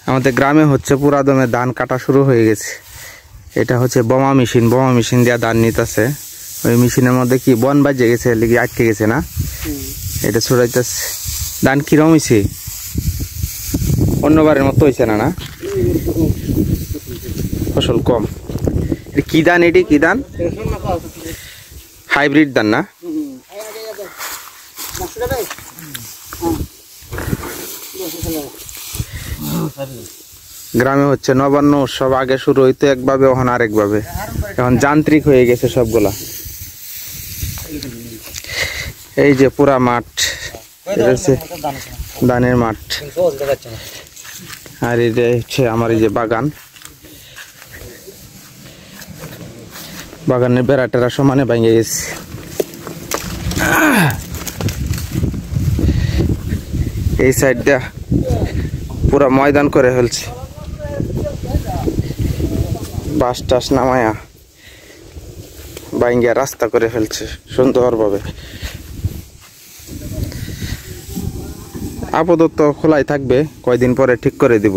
আমাদের গ্রামে হচ্ছে পুরা দমে ধান কাটা শুরু হয়ে গেছে। এটা হচ্ছে বোমা মেশিন দিয়ে ধান নিতেছে। ওই মেশিনের মধ্যে কি বন বাজে গেছে, লিগে আটকে গেছে না, এটা ছড়াইতেছে। ধান কিরম হয়েছে? অন্যবারের মতো হয়েছে না? না, ফসল কম। কি ধান? এটি কি ধান? হাইব্রিড ধান না? গ্রামে হচ্ছে নবান্ন উৎসব, আগে শুরু হইতো একভাবে, এখন আরেকভাবে। এখন যান্ত্রিক হয়ে গেছে সবগুলা। এই যে পুরা মাঠ, এটা হচ্ছে ধানের মাঠ। আর এটা হচ্ছে আমার এই যে বাগান, বাগানের বেড়া টেরা সমানে ভেঙে গেছে। এই সাইড দিয়া পুরা ময়দান করে ফেলছে, বাস টাস নামায়া বাইঙ্গা রাস্তা করে ফেলছে সুন্দরভাবে। আপাতত খোলাই থাকবে, কয়দিন পরে ঠিক করে দিব।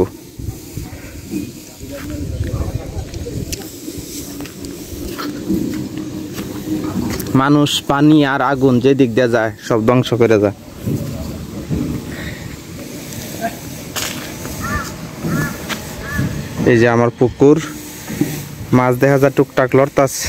মানুষ, পানি আর আগুন যে দিক দিয়ে যায় সব ধ্বংস করে যায়। এই যে আমার পুকুর, মাছ দেখা যায় টুকটাক লড়তাছে।